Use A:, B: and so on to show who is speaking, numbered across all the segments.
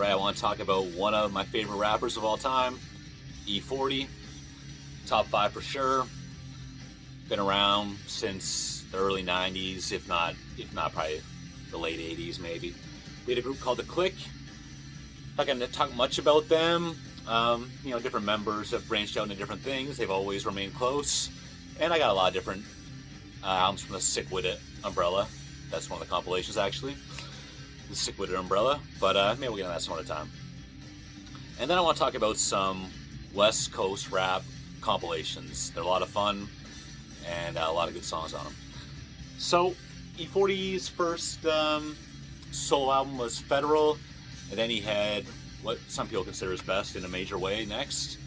A: Alright, I want to talk about one of my favorite rappers of all time, E-40. Top 5 for sure. Been around since the early 90s, if not probably the late 80s maybe. We had a group called The Click. Not going to talk much about them. Different members have branched out into different things. They've always remained close. And I got a lot of different albums from the Sick With It umbrella. That's one of the compilations, actually. The Sick With It umbrella. But maybe we'll get into that some other time. And then I want to talk about some West Coast rap compilations. They're a lot of fun and a lot of good songs on them. So, E-40's first solo album was Federal, and then he had what some people consider his best in a major way next.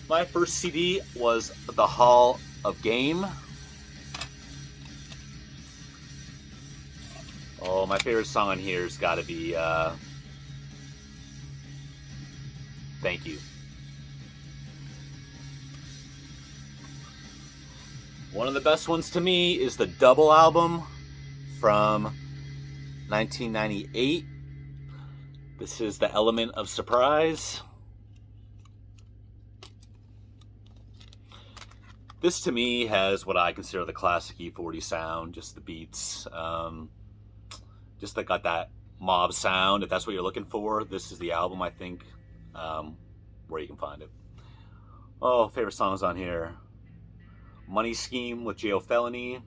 A: My first CD was The Hall of Game. Oh, my favorite song on here has got to be Thank You. One of the best ones to me is the Double album from 1998. This is The Element of Surprise. This to me has what I consider the classic E-40 sound, just the beats. Just that got that mob sound. If that's what you're looking for, this is the album, I think, where you can find it. Oh, favorite songs on here. Money Scheme with J.O. Felony.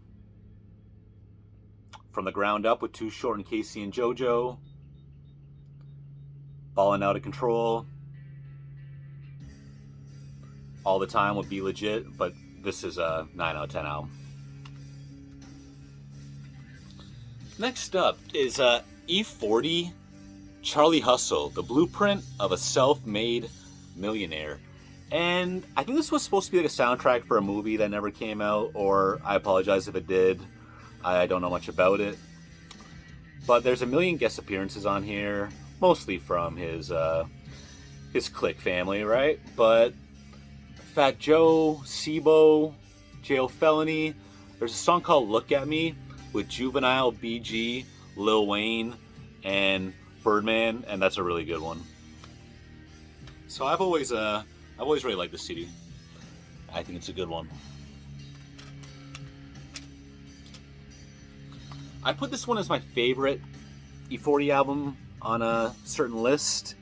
A: From the Ground Up with Too Short and Casey and JoJo. Ballin' Out of Control. All the Time with Be Legit, but this is a 9 out of 10 album. Next up is E-40 Charlie Hustle, the blueprint of a self-made millionaire. And I think this was supposed to be like a soundtrack for a movie that never came out, or I apologize if it did. I don't know much about it. But there's a million guest appearances on here, mostly from his Click family, right? But Fat Joe, Sibo, J.O. Felony. There's a song called Look At Me with Juvenile, BG, Lil Wayne, and Birdman, and that's a really good one. So I've always really liked this CD. I think it's a good one. I put this one as my favorite E-40 album on a certain list.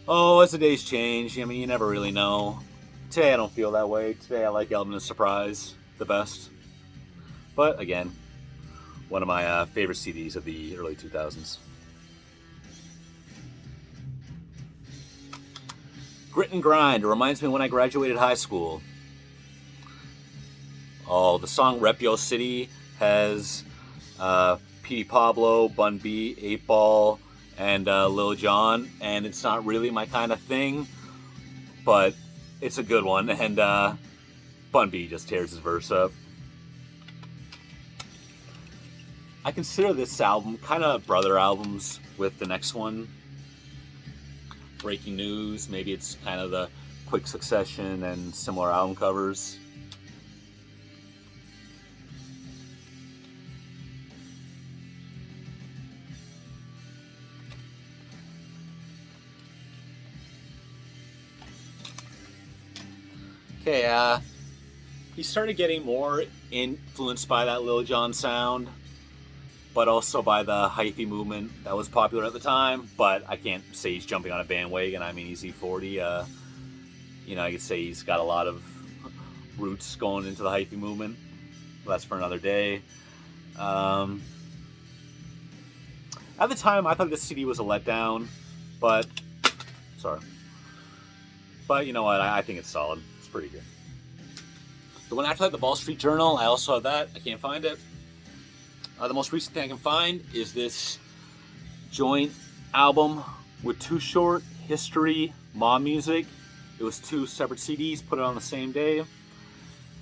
A: Oh, as the days change, I mean, you never really know. Today I don't feel that way. Today I like Element of Surprise the best. But again, one of my favorite CDs of the early 2000s. Grit and Grind. It reminds me when I graduated high school. Oh, the song Rep Yo City has P.D. Pablo, Bun B, 8 Ball, and Lil Jon. And it's not really my kind of thing, but it's a good one. And Bun B just tears his verse up. I consider this album kind of brother albums with the next one. Breaking News, maybe it's kind of the quick succession and similar album covers. Okay, he started getting more influenced by that Lil Jon sound, but also by the hyphy movement that was popular at the time. But I can't say he's jumping on a bandwagon. I mean, he's E-40. I could say he's got a lot of roots going into the hyphy movement. That's for another day. At the time, I thought this CD was a letdown, but you know what? I think it's solid. It's pretty good. The one after that, the Wall Street Journal, I also have that. I can't find it. The most recent thing I can find is this joint album with Too Short, History, Mob Music. It was 2 separate CDs, put it on the same day.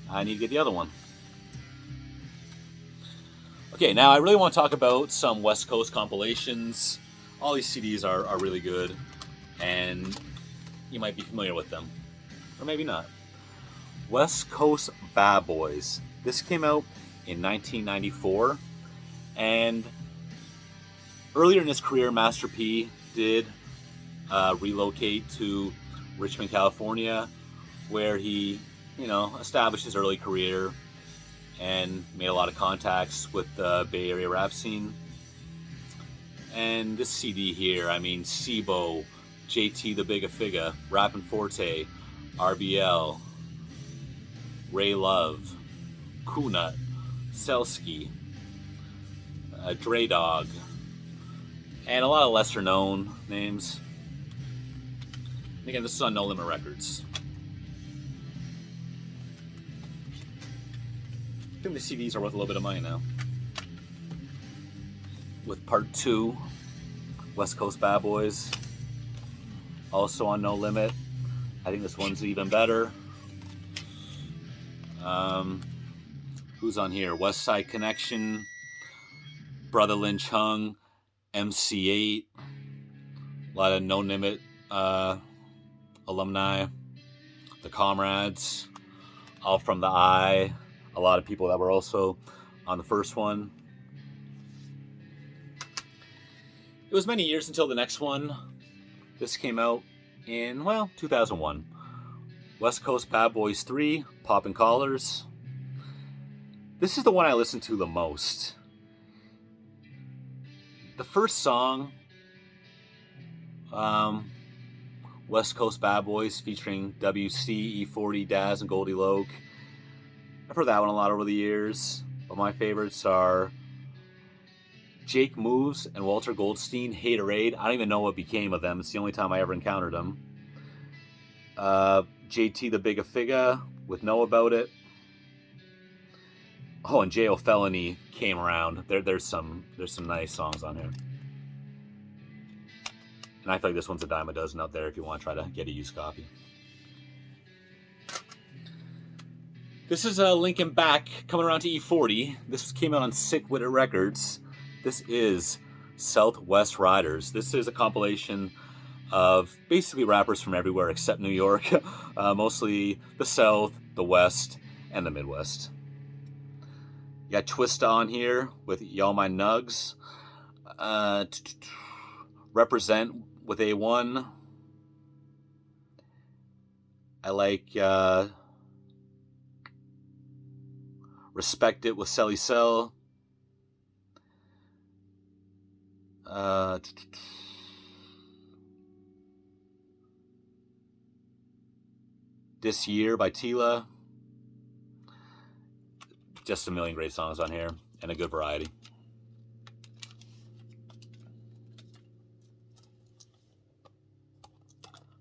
A: I need to get the other one. Okay, now I really want to talk about some West Coast compilations. All these CDs are really good, and you might be familiar with them, or maybe not. West Coast Bad Boys. This came out in 1994. And earlier in his career, Master P did relocate to Richmond, California, where he, established his early career and made a lot of contacts with the Bay Area rap scene. And this CD here, I mean, Sibo, JT the Bigga Figga, Rappin' Forte, RBL, Ray Love, Kunut, Selsky, Dre Dog, and a lot of lesser known names. And again, this is on No Limit Records. I think the CDs are worth a little bit of money now. With part 2, West Coast Bad Boys, also on No Limit. I think this one's even better. Who's on here? West Side Connection, Brother Lynch Hung, MC8, a lot of No Limit alumni, the Comrades, All From the Eye, a lot of people that were also on the first one. It was many years until the next one. This came out in, 2001. West Coast Bad Boys 3, Poppin' Collars. This is the one I listen to the most. The first song, West Coast Bad Boys, featuring WC, E-40, Daz, and Goldie Loke. I've heard that one a lot over the years, but my favorites are Jake Moves and Walter Goldstein, Haterade. I don't even know what became of them. It's the only time I ever encountered them. JT the Bigga Figga with Know About It. Oh, and J.O. Felony came around. There's some nice songs on here. And I feel like this one's a dime a dozen out there if you want to try to get a used copy. This is Linkin Back coming around to E-40. This came out on Sick With It Records. This is Southwest Riders. This is a compilation of basically rappers from everywhere except New York. Mostly the South, the West, and the Midwest. You got Twista on here with Y'all My Nugs. Represent with A1. I like Respect It with Selly Cell. This Year by Tila. Just a million great songs on here and a good variety.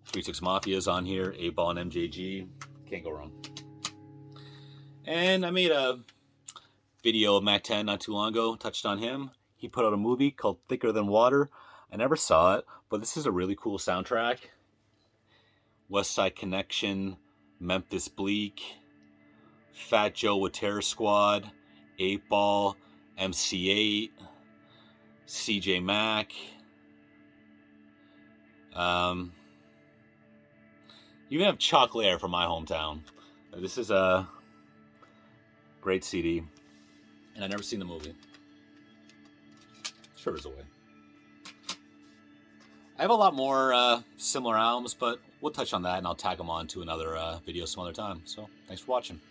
A: Three Six Mafia's on here, 8-Ball and MJG. Can't go wrong. And I made a video of Mac 10 not too long ago, touched on him. He put out a movie called Thicker Than Water. I never saw it, but this is a really cool soundtrack. West Side Connection, Memphis Bleak, Fat Joe with Terror Squad, 8-Ball, MC8, CJ Mack. You even have Chocolate Air from my hometown. This is a great CD, and I've never seen the movie. Sure is a way. I have a lot more similar albums, but we'll touch on that, and I'll tag them on to another video some other time. So, thanks for watching.